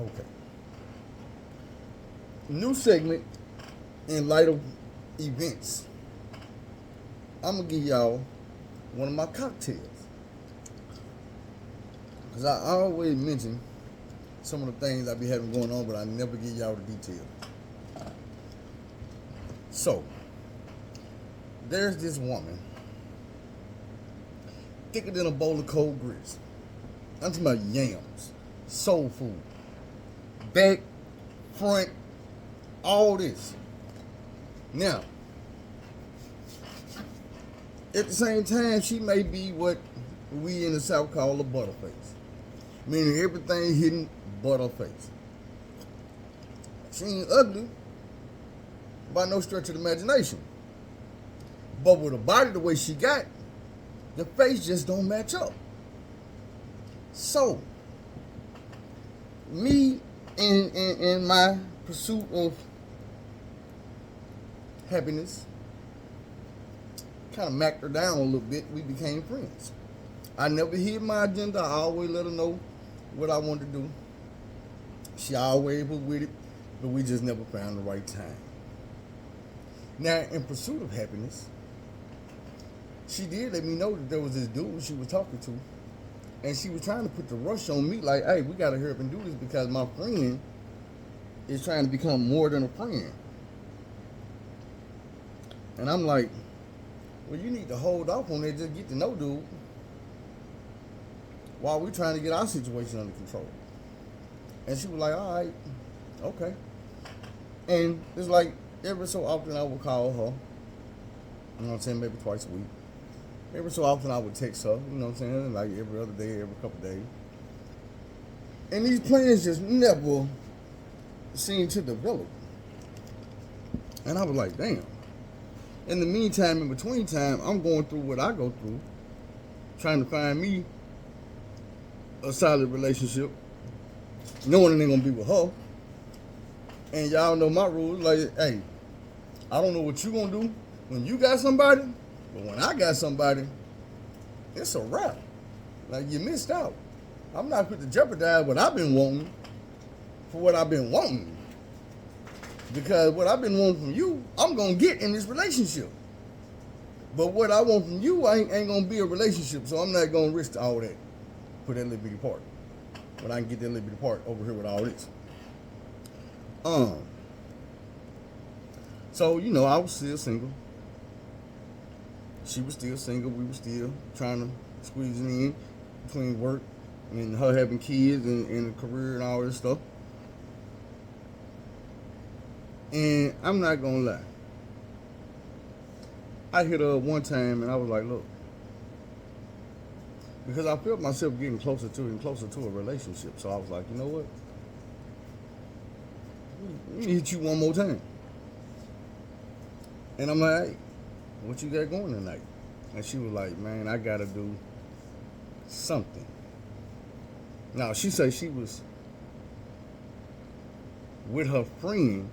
Okay. New segment in light of events. I'm gonna give y'all one of my cocktails. Cause I always mention some of the things I be having going on, but I never give y'all the detail. So, there's this woman, thicker than a bowl of cold grits. I'm talking about yams, soul food, back, front, all this. Now, at the same time, she may be what we in the South call a butterface, meaning everything hidden but her face. She ain't ugly by no stretch of the imagination, but with a body the way she got, the face just don't match up. So, me in my pursuit of happiness, kind of macked her down a little bit. We became friends. I never hid my agenda. I always let her know what I wanted to do. She always was with it, but we just never found the right time. Now, in pursuit of happiness, she did let me know that there was this dude she was talking to, and she was trying to put the rush on me, like, hey, we gotta hurry up and do this because my friend is trying to become more than a friend. And I'm like, well, you need to hold off on that, just get to know dude while we're trying to get our situation under control. And she was like, all right, okay. And it's like every so often I would call her, you know what I'm saying, maybe twice a week. Every so often I would text her, you know what I'm saying, like every other day, every couple days. And these plans just never seemed to develop. And I was like, damn. In the meantime, in between time, I'm going through what I go through, trying to find me a solid relationship, knowing it ain't gonna be with her. And y'all know my rules, like, hey, I don't know what you gonna do when you got somebody, but when I got somebody, it's a wrap. Like, you missed out. I'm not fit to jeopardize what I've been wanting for what I've been wanting. Because what I've been wanting from you, I'm gonna get in this relationship. But what I want from you ain't gonna be a relationship, so I'm not gonna risk all that for that little bitty part. But I can get that little bitty part over here with all this. So, you know, I was still single. She was still single. We were still trying to squeeze it in between work and her having kids and a career and all this stuff. And I'm not gonna lie. I hit her one time and I was like, look, because I felt myself getting closer to and closer to a relationship. So I was like, you know what? Let me hit you one more time. And I'm like, hey, what you got going tonight? And she was like, man, I gotta do something. Now, she said she was with her friend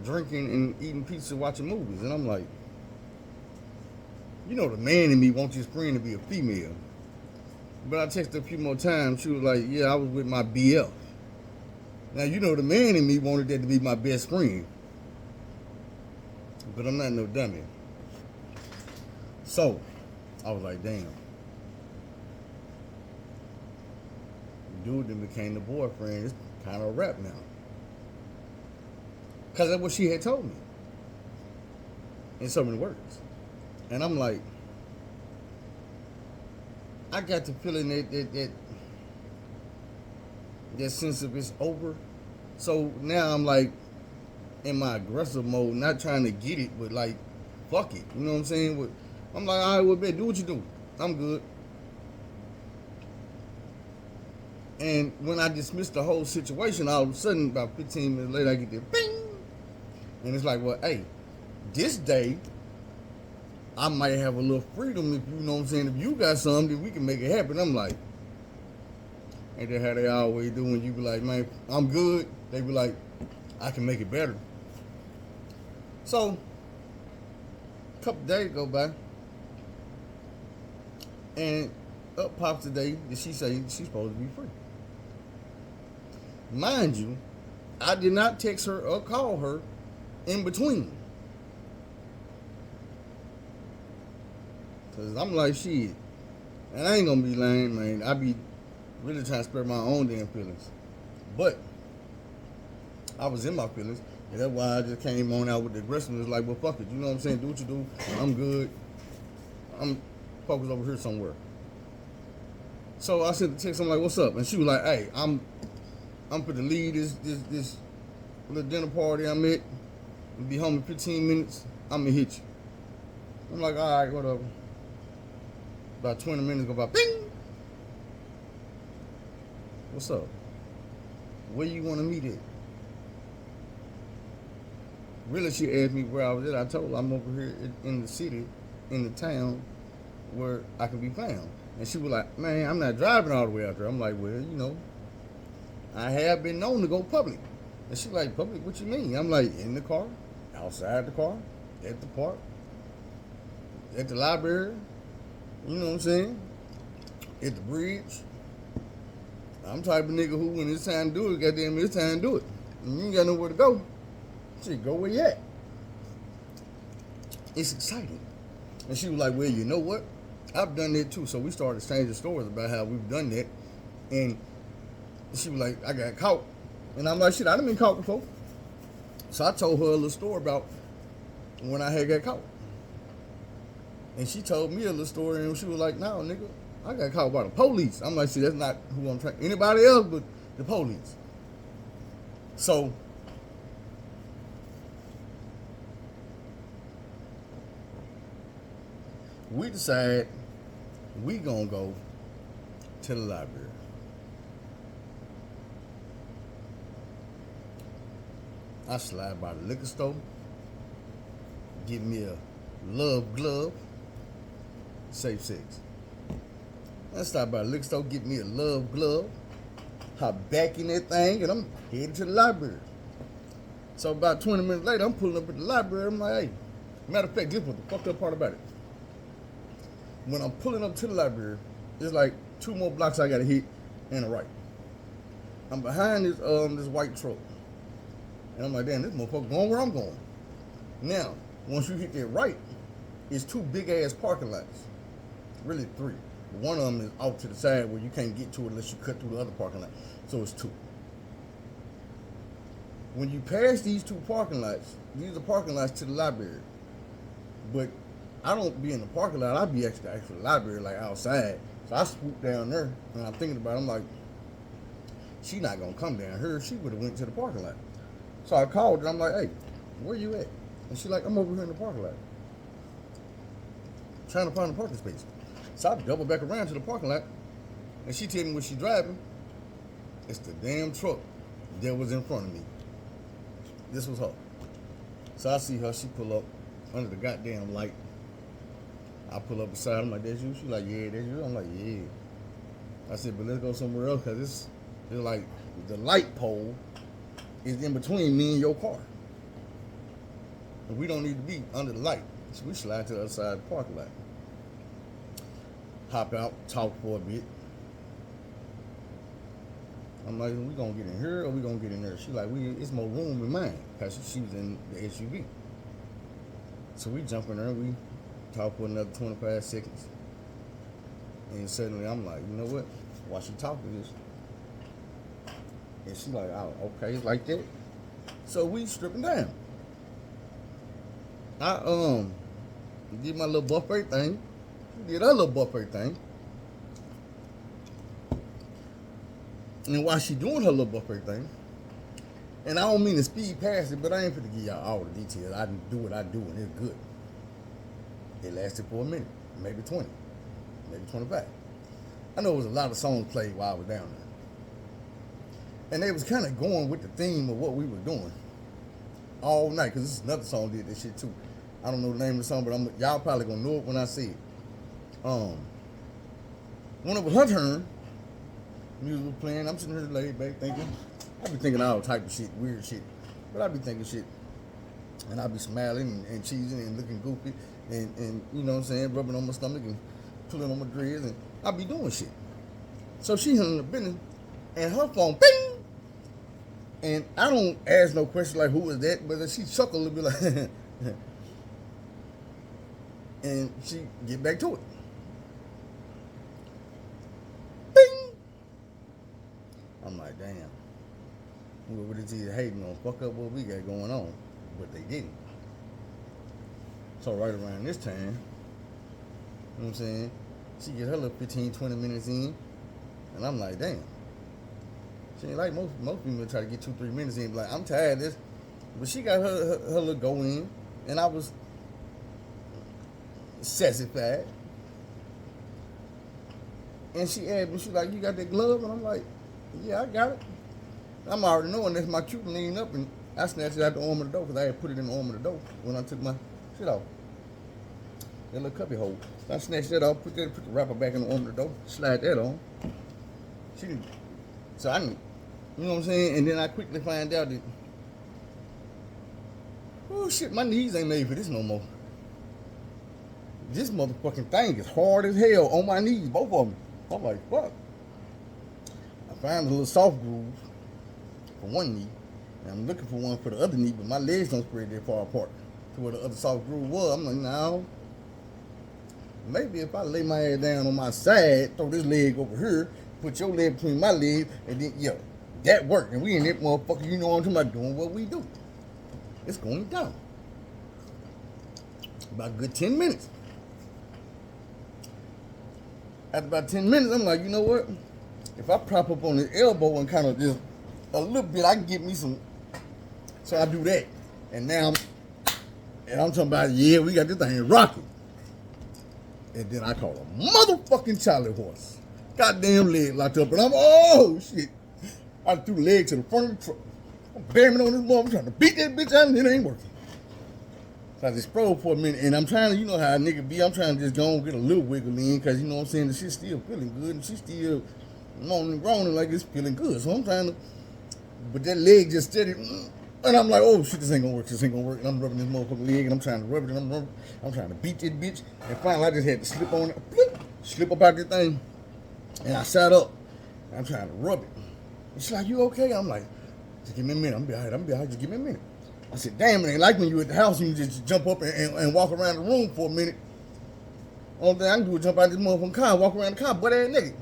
drinking and eating pizza, watching movies. And I'm like, you know, the man in me wants his friend to be a female. But I texted her a few more times. She was like, yeah, I was with my BF. Now, you know, the man in me wanted that to be my best friend. But I'm not no dummy. So, I was like, damn. Dude then became the boyfriend. It's kind of a wrap now. Because that's what she had told me. In so many words. And I'm like, I got the feeling that sense of it's over. So now I'm like in my aggressive mode, not trying to get it, but like, fuck it. You know what I'm saying? I'm like, all right, well, bet, do what you do. I'm good. And when I dismissed the whole situation, all of a sudden, about 15 minutes later, I get there, bing! And it's like, well, hey, this day, I might have a little freedom if, you know what I'm saying, if you got something, we can make it happen. I'm like, ain't that how they always do when you be like, man, I'm good? They be like, I can make it better. So, a couple days go by, and up pops the day that she say she's supposed to be free. Mind you, I did not text her or call her in between. Because I'm like, shit. And I ain't going to be lame, man. I be really trying to spare my own damn feelings. But I was in my feelings. And that's why I just came on out with the aggressiveness. Like, well, fuck it. You know what I'm saying? Do what you do. I'm good. I'm focused over here somewhere. So I sent the text. I'm like, what's up? And she was like, hey, I'm for the lead this little dinner party I'm at. I'll be home in 15 minutes. I'm going to hit you. I'm like, all right, whatever. About 20 minutes go by. Bing! What's up? Where you want to meet at? Really, she asked me where I was at. I told her I'm over here in the city, in the town, where I can be found. And she was like, man, I'm not driving all the way out there. I'm like, well, you know, I have been known to go public. And she like, public, what you mean? I'm like, in the car, outside the car, at the park, at the library, you know what I'm saying? At the bridge. I'm the type of nigga who, when it's time to do it, goddamn, it's time to do it. And you ain't got nowhere to go. Shit, go where you at. It's exciting. And she was like, well, you know what? I've done that too. So we started exchanging stories about how we've done that. And she was like, I got caught. And I'm like, shit, I done been caught before. So I told her a little story about when I had got caught. And she told me a little story, and she was like, no, nigga, I got caught by the police. I'm like, see, that's not who I'm trying, anybody else but the police. So we decide we gonna go to the library. I slide by the liquor store, get me a love glove, safe sex. I stop by the liquor store, get me a love glove, hop back in that thing, and I'm headed to the library. So about 20 minutes later, I'm pulling up at the library. I'm like, hey, matter of fact, this was the fucked up part about it. When I'm pulling up to the library, there's like 2 more blocks I gotta hit and a right. I'm behind this white truck. And I'm like, damn, this motherfucker going where I'm going. Now, once you hit that right, it's 2 big ass parking lots. Really 3. One of them is off to the side where you can't get to it unless you cut through the other parking lot. So it's 2. When you pass these 2 parking lots, these are parking lots to the library. But I don't be in the parking lot. I be at the actual library, like outside. So I swoop down there, and I'm thinking about it. I'm like, she not going to come down here. She would have went to the parking lot. So I called her. I'm like, hey, where you at? And she like, I'm over here in the parking lot, trying to find a parking space. So I double back around to the parking lot, and she tell me what she driving. It's the damn truck that was in front of me. This was her. So I see her. She pull up under the goddamn light. I pull up beside her. I'm like, that's you? She like, yeah, that's you. I'm like, yeah. I said, but let's go somewhere else, because it's like the light pole is in between me and your car. And we don't need to be under the light. So we slide to the other side of the parking lot. Hop out, talk for a bit. I'm like, we gonna get in here or we gonna get in there? She like, it's more room in mine, because she was in the SUV. So we jump in there and we talk for another 25 seconds. And suddenly I'm like, you know what? Why she talk to this? And she like, oh, okay, it's like that. So we stripping down. I did my little buffet thing. She did her little buffet thing. And while she doing her little buffet thing, and I don't mean to speed past it, but I ain't finna give y'all all the details. I do what I do and it's good. It lasted for a minute, maybe 20, maybe 25. I know it was a lot of songs played while I was down there. And they was kind of going with the theme of what we were doing all night, because this is another song did this shit too. I don't know the name of the song, but y'all probably gonna know it when I see it. When it was her turn, music was playing. I'm sitting here laid back thinking. I be thinking all type of shit, weird shit, but I be thinking shit, and I be smiling and cheesing and looking goofy, and you know what I'm saying, rubbing on my stomach and pulling on my dreads, and I be doing shit. So she handling the business, and her phone, bing, And I don't ask no question like who is that, but she chuckled a little bit like and she get back to it. Bing! I'm like, damn. What is he hating on? Fuck up what we got going on. But they didn't. So right around this time, you know what I'm saying? She get her little 15, 20 minutes in. And I'm like, damn. She ain't like most people try to get 2, 3 minutes in. Like, I'm tired of this. But she got her little go in. And I was sassified. And she asked me, she like, you got that glove? And I'm like, yeah, I got it. I'm already knowing that's my cute leaning up, and I snatched it out the arm of the door because I had put it in the arm of the door when I took my shit off. That little cubby hole. So I snatched that off, put the wrapper back in the arm of the door, slide that on. She didn't. So I didn't, you know what I'm saying? And then I quickly find out that, oh shit, my knees ain't made for this no more. This motherfucking thing is hard as hell on my knees, both of them. I'm like, fuck. I found a little soft groove for one knee, and I'm looking for one for the other knee, but my legs don't spread that far apart to where the other soft groove was. I'm like, no. Maybe if I lay my ass down on my side, throw this leg over here, put your leg between my legs, and then, yo, that worked. And we in that motherfucker, you know what I'm talking about, doing what we do. It's going down. About a good 10 minutes. After about 10 minutes, I'm like, you know what? If I prop up on the elbow and kind of just a little bit, I can get me some. So I do that. And now I'm talking about, yeah, we got this thing rocking. And then I call a motherfucking Charlie horse. Goddamn leg locked up. And I'm, oh, shit. I threw the leg to the front of the truck. I'm bamming on this mother. I'm trying to beat that bitch out, and it ain't working. So I just strolled for a minute, and I'm trying to, you know how a nigga be, I'm trying to just go and get a little wiggle in, because, you know what I'm saying, the shit's still feeling good, and she's still moaning and groaning like it's feeling good. So I'm trying to, but that leg just steady, and I'm like, oh shit, this ain't gonna work, and I'm rubbing this motherfucking leg, and I'm trying to rub it, and I'm trying to beat this bitch, and finally I just had to slip on it, slip up out this thing, and I sat up, and I'm trying to rub it. And she's like, you okay? I'm like, just give me a minute, I'm be all right, just give me a minute. I said, damn, it ain't like when you at the house and you just jump up and walk around the room for a minute. Only thing I can do is jump out this motherfucking car and walk around the car, butt ass nigga.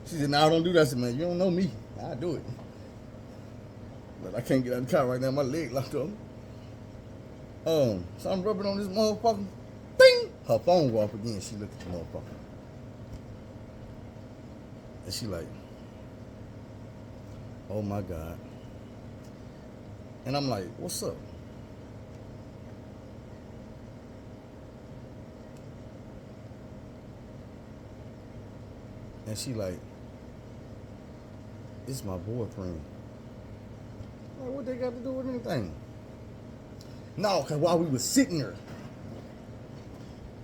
She said, nah, don't do that. I said, man, you don't know me. I'll do it. But I can't get out of the car right now. My leg locked up. So I'm rubbing on this motherfucker. Bing! Her phone go off again. She looked at the motherfucker. And she like, oh my God. And I'm like, what's up? And she like, it's my boyfriend. I'm like, what they got to do with anything? No, because while we was sitting there,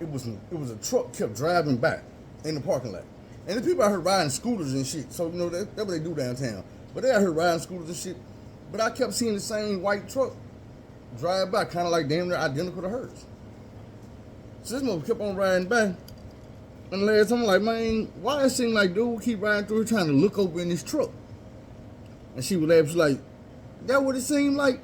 it was a truck kept driving by in the parking lot. And the people out here riding scooters and shit. So, you know, that's what they do downtown. But they out here riding scooters and shit. But I kept seeing the same white truck drive by, kind of like damn near identical to hers. So this mother kept on riding by. And last time I'm like, man, why it seem like dude keep riding through here trying to look over in this truck? And she would laugh, she's like, that what it seemed like?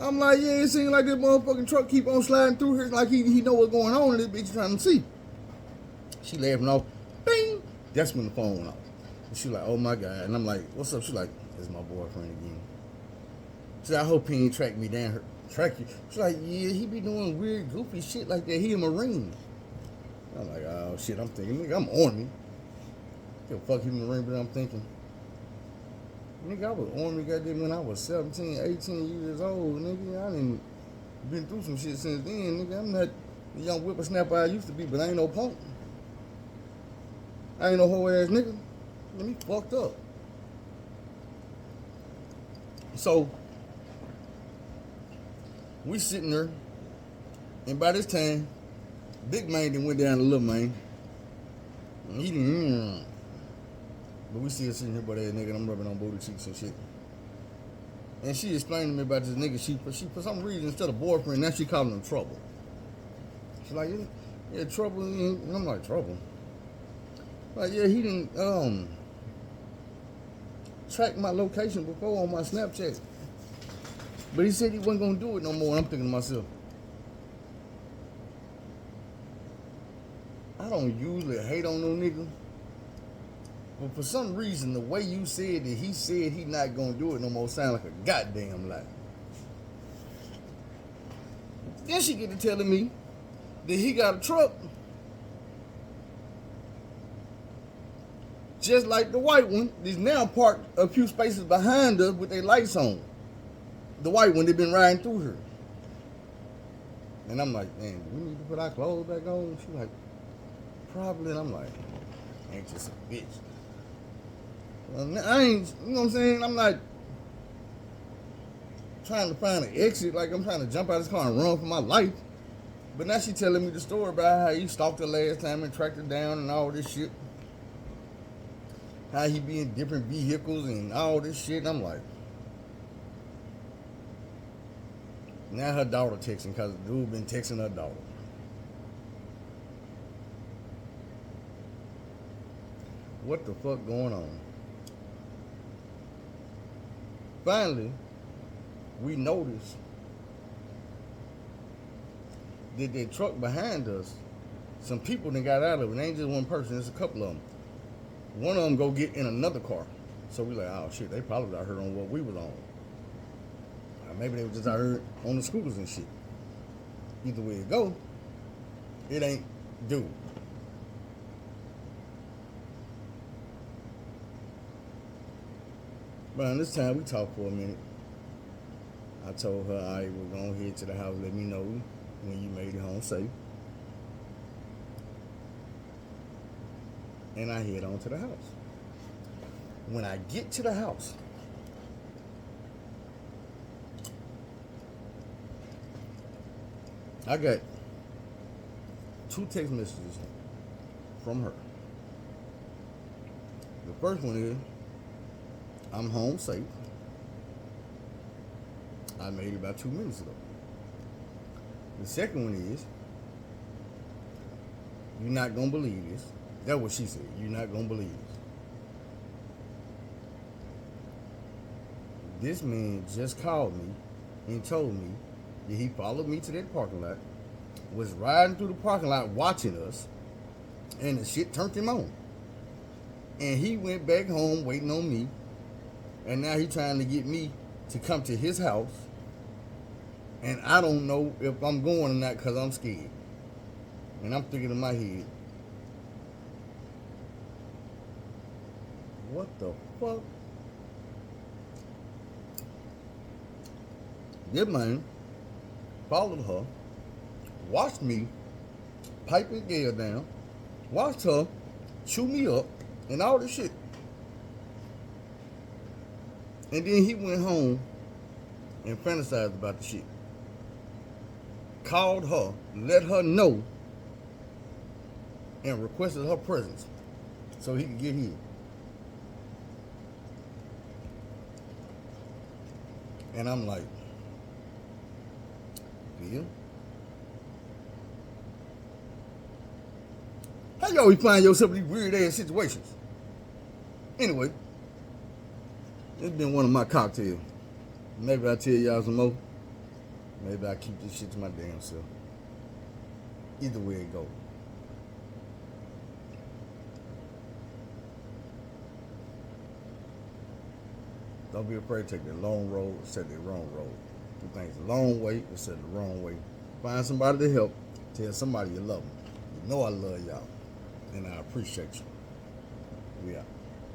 I'm like, yeah, it seemed like this motherfucking truck keep on sliding through here like he know what's going on and this bitch trying to see. She laughing off, bing! That's when the phone went off. And she like, oh my God. And I'm like, what's up? She's like, it's my boyfriend again. She said, I hope he ain't track me down. Track you. She's like, yeah, he be doing weird, goofy shit like that. He a Marine. I'm like, oh shit, I'm thinking, nigga, I'm Army. Yo, fuck he a Marine, but I'm thinking, nigga, I was Army goddamn when I was 17, 18 years old, nigga. I done been through some shit since then, nigga. I'm not the young whippersnapper I used to be, but I ain't no punk. I ain't no whole ass nigga. Let me fucked up. So, we sitting there, and by this time, big man done went down to little man. And he didn't, but we still sitting here by that nigga, and I'm rubbing on booty cheeks and shit. And she explained to me about this nigga, she for some reason, instead of boyfriend, now she calling him trouble. She's like, yeah, trouble, and I'm like, trouble? Like, yeah, he didn't, tracked my location before on my Snapchat. But he said he wasn't gonna do it no more. And I'm thinking to myself, I don't usually hate on no nigga. But for some reason, the way you said that he said he not gonna do it no more sound like a goddamn lie. Then she get to telling me that he got a truck just like the white one is now parked a few spaces behind us with their lights on. The white one, they been riding through her. And I'm like, man, we need to put our clothes back on. She's like, probably. And I'm like, ain't just a bitch. I ain't, you know what I'm saying? I'm not trying to find an exit, like I'm trying to jump out of this car and run for my life. But now she telling me the story about how he stalked her last time and tracked her down and all this shit. How he be in different vehicles and all this shit. And I'm like, now her daughter texting because the dude been texting her daughter. What the fuck going on? Finally, we noticed that that truck behind us, some people that got out of it. It ain't just one person, it's a couple of them. One of them go get in another car. So we like, oh shit, they probably got hurt on what we was on. Or maybe they was just out here on the scooters and shit. Either way it go, it ain't due. But on this time, we talked for a minute. I told her, all right, we're going to head to the house. Let me know when you made it home safe. And I head on to the house. When I get to the house, I got 2 text messages from her. The first one is, I'm home safe. I made it about 2 minutes ago. The second one is, you're not going to believe this. That's what she said. You're not going to believe this. This man just called me and told me that he followed me to that parking lot, was riding through the parking lot watching us, and the shit turned him on. And he went back home waiting on me, and now he trying to get me to come to his house, and I don't know if I'm going or not because I'm scared. And I'm thinking in my head, what the fuck? This man followed her, watched me pipe his gal down, watched her chew me up, and all this shit. And then he went home and fantasized about the shit. Called her, let her know, and requested her presence so he could get here. And I'm like, Phil? How you always find yourself in these weird ass situations? Anyway, it's been one of my cocktails. Maybe I'll tell y'all some more. Maybe I'll keep this shit to my damn self. Either way it goes. Don't be afraid to take the long road or take the wrong road. Do things the long way or take the wrong way. Find somebody to help. Tell somebody you love them. You know I love y'all. And I appreciate you. We out.